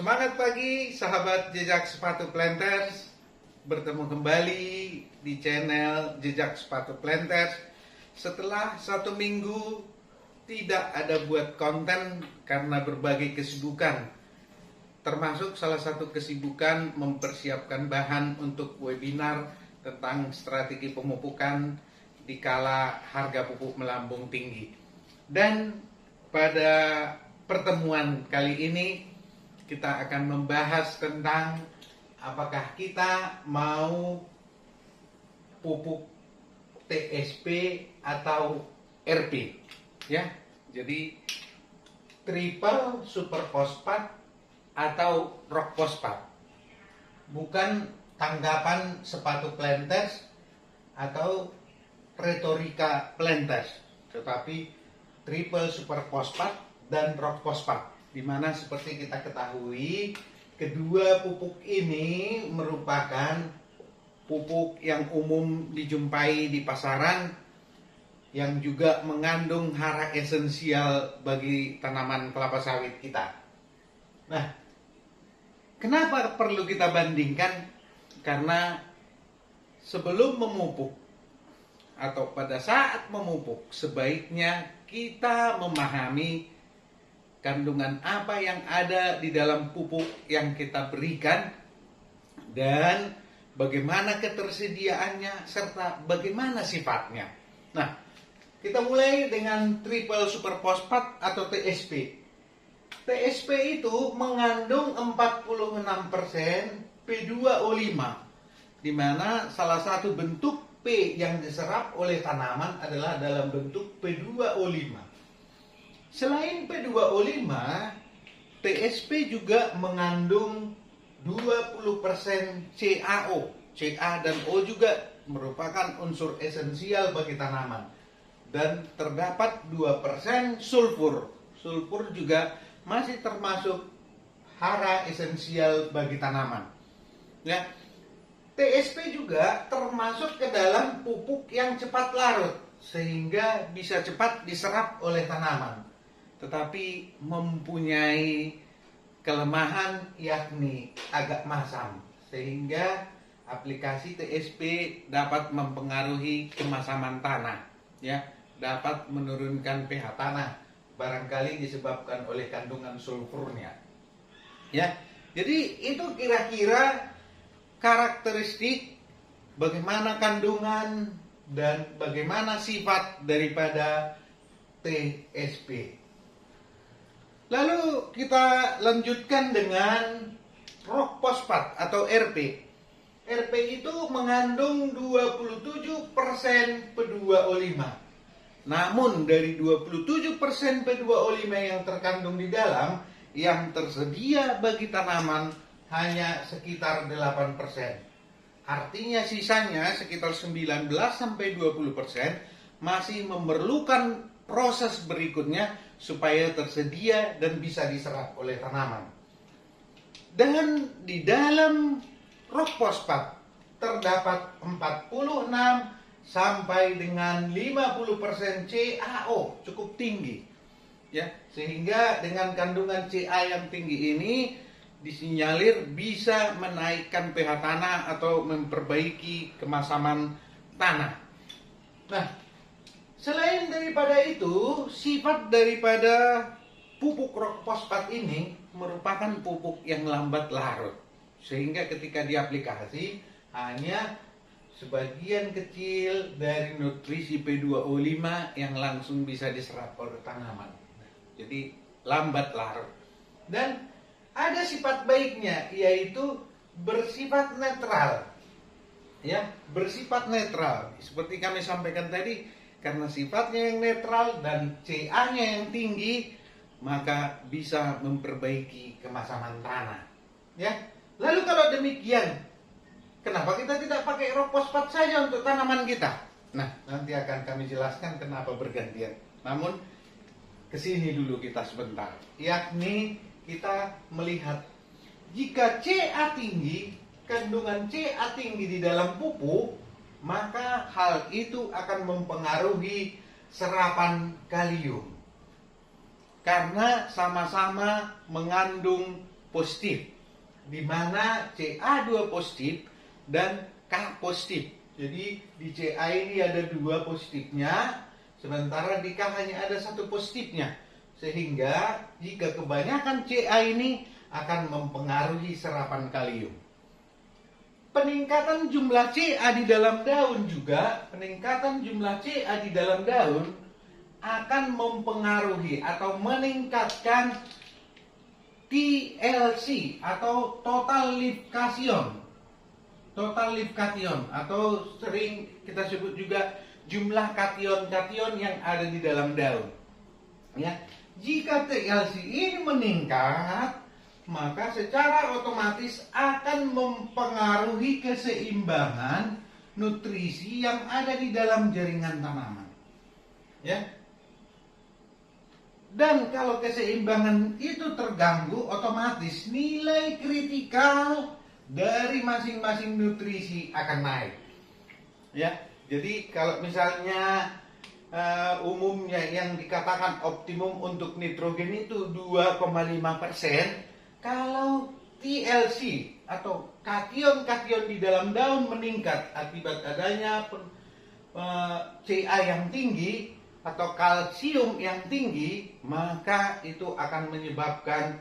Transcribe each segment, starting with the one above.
Semangat pagi sahabat Jejak Sepatu Planters. Bertemu kembali di channel Jejak Sepatu Planters. Setelah 1 minggu tidak ada buat konten karena berbagai kesibukan, termasuk salah satu kesibukan mempersiapkan bahan untuk webinar tentang strategi pemupukan di kala harga pupuk melambung tinggi. Dan pada pertemuan kali ini kita akan membahas tentang apakah kita mau pupuk TSP atau RP, ya. Jadi triple super fosfat atau rock fosfat, bukan tanggapan sepatu planters atau retorika planters, tetapi triple super fosfat dan rock fosfat, di mana seperti kita ketahui kedua pupuk ini merupakan pupuk yang umum dijumpai di pasaran, yang juga mengandung hara esensial bagi tanaman kelapa sawit kita. Nah, kenapa perlu kita bandingkan? Karena sebelum memupuk atau pada saat memupuk, sebaiknya kita memahami kandungan apa yang ada di dalam pupuk yang kita berikan dan bagaimana ketersediaannya serta bagaimana sifatnya. Nah, kita mulai dengan triple super fosfat atau TSP. TSP itu mengandung 46% P2O5, di mana salah satu bentuk P yang diserap oleh tanaman adalah dalam bentuk P2O5. Selain P2O5, TSP juga mengandung 20% CaO. Ca dan O juga merupakan unsur esensial bagi tanaman. Dan terdapat 2% sulfur. Sulfur juga masih termasuk hara esensial bagi tanaman. Ya. TSP juga termasuk ke dalam pupuk yang cepat larut, sehingga bisa cepat diserap oleh tanaman, tetapi mempunyai kelemahan yakni agak masam, sehingga aplikasi TSP dapat mempengaruhi kemasaman tanah, ya, dapat menurunkan pH tanah, barangkali disebabkan oleh kandungan sulfurnya. Ya, jadi itu kira-kira karakteristik bagaimana kandungan dan bagaimana sifat daripada TSP. Lalu kita lanjutkan dengan rock fosfat atau RP. RP itu mengandung 27% P2O5. Namun dari 27% P2O5 yang terkandung di dalam, yang tersedia bagi tanaman hanya sekitar 8%. Artinya sisanya sekitar 19-20% masih memerlukan proses berikutnya supaya tersedia dan bisa diserap oleh tanaman. Dan di dalam rock fosfat terdapat 46 sampai dengan 50% CaO, cukup tinggi. Ya, sehingga dengan kandungan Ca yang tinggi ini disinyalir bisa menaikkan pH tanah atau memperbaiki kemasaman tanah. Nah, selain daripada itu, sifat daripada pupuk rock fosfat ini merupakan pupuk yang lambat larut, sehingga ketika diaplikasi hanya sebagian kecil dari nutrisi P2O5 yang langsung bisa diserap oleh tanaman. Jadi lambat larut. Dan ada sifat baiknya, yaitu bersifat netral. Ya, bersifat netral. Seperti kami sampaikan tadi, karena sifatnya yang netral dan Ca-nya yang tinggi, maka bisa memperbaiki kemasaman tanah. Ya. Lalu kalau demikian, kenapa kita tidak pakai rock fosfat saja untuk tanaman kita? Nah, nanti akan kami jelaskan kenapa bergantian. Namun, kesini dulu kita sebentar. Yakni kita melihat jika Ca tinggi, kandungan Ca tinggi di dalam pupuk, maka hal itu akan mempengaruhi serapan kalium. Karena sama-sama mengandung positif, di mana Ca2 positif dan K positif. Jadi di Ca ini ada 2 positifnya, sementara di K hanya ada 1 positifnya. Sehingga jika kebanyakan Ca ini akan mempengaruhi serapan kalium. Peningkatan jumlah Ca di dalam daun juga, peningkatan jumlah Ca di dalam daun akan mempengaruhi atau meningkatkan TLC atau total leaf cation. Total leaf cation atau sering kita sebut juga jumlah kation-kation yang ada di dalam daun. Ya, jika TLC ini meningkat, maka secara otomatis akan mempengaruhi keseimbangan nutrisi yang ada di dalam jaringan tanaman. Ya. Dan kalau keseimbangan itu terganggu, otomatis nilai kritikal dari masing-masing nutrisi akan naik. Ya. Jadi kalau misalnya umumnya yang dikatakan optimum untuk nitrogen itu 2,5%, kalau TLC atau kation-kation di dalam daun meningkat akibat adanya Ca yang tinggi atau kalsium yang tinggi, maka itu akan menyebabkan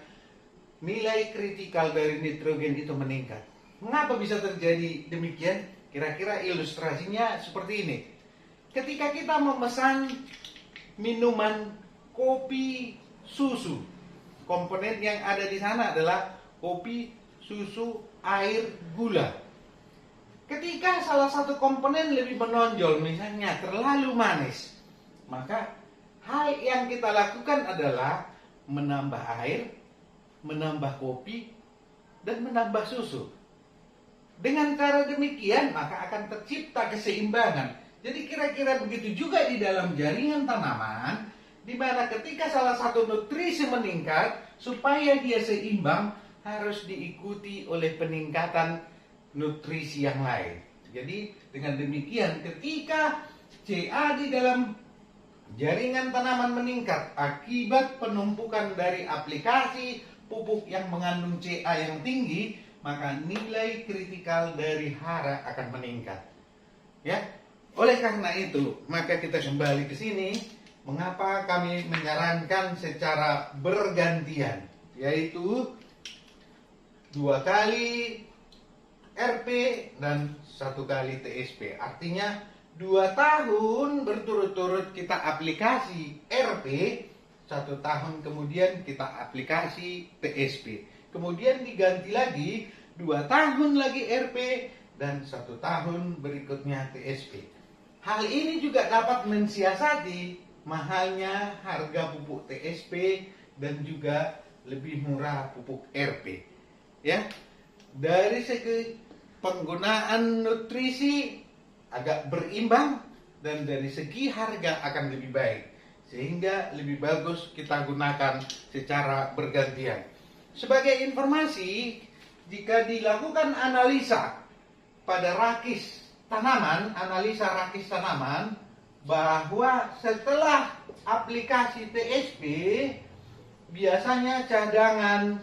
nilai kritikal dari nitrogen itu meningkat. Mengapa bisa terjadi demikian? Kira-kira ilustrasinya seperti ini. Ketika kita memesan minuman kopi susu, komponen yang ada di sana adalah kopi, susu, air, gula. Ketika salah satu komponen lebih menonjol, misalnya terlalu manis, maka hal yang kita lakukan adalah menambah air, menambah kopi, dan menambah susu. Dengan cara demikian, maka akan tercipta keseimbangan. Jadi kira-kira begitu juga di dalam jaringan tanaman, di mana ketika salah satu nutrisi meningkat, supaya dia seimbang, harus diikuti oleh peningkatan nutrisi yang lain. Jadi dengan demikian, ketika Ca di dalam jaringan tanaman meningkat akibat penumpukan dari aplikasi pupuk yang mengandung Ca yang tinggi, maka nilai kritikal dari hara akan meningkat. Ya, oleh karena itu, maka kita kembali ke sini. Mengapa kami menyarankan secara bergantian, yaitu 2 kali RP dan 1 kali TSP. Artinya 2 tahun berturut-turut kita aplikasi RP, 1 tahun kemudian kita aplikasi TSP. Kemudian diganti lagi 2 tahun lagi RP dan 1 tahun berikutnya TSP. Hal ini juga dapat mensiasati mahalnya harga pupuk TSP dan juga lebih murah pupuk RP. Ya, dari segi penggunaan nutrisi agak berimbang dan dari segi harga akan lebih baik, sehingga lebih bagus kita gunakan secara bergantian. Sebagai informasi, jika dilakukan analisa pada rakis tanaman, bahwa setelah aplikasi TSP biasanya cadangan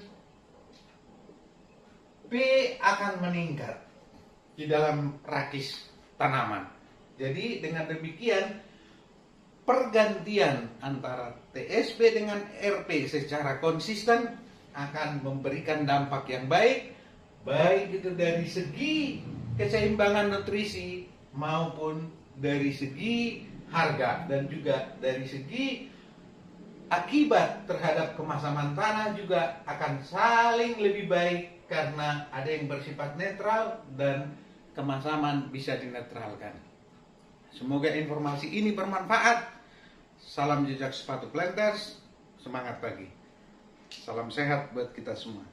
P akan meningkat di dalam rakis tanaman. Jadi dengan demikian, pergantian antara TSP dengan RP secara konsisten akan memberikan dampak yang baik, baik itu dari segi keseimbangan nutrisi maupun dari segi harga, dan juga dari segi akibat terhadap kemasaman tanah juga akan saling lebih baik karena ada yang bersifat netral dan kemasaman bisa dinetralkan. Semoga informasi ini bermanfaat. Salam jejak sepatu planters, semangat pagi. Salam sehat buat kita semua.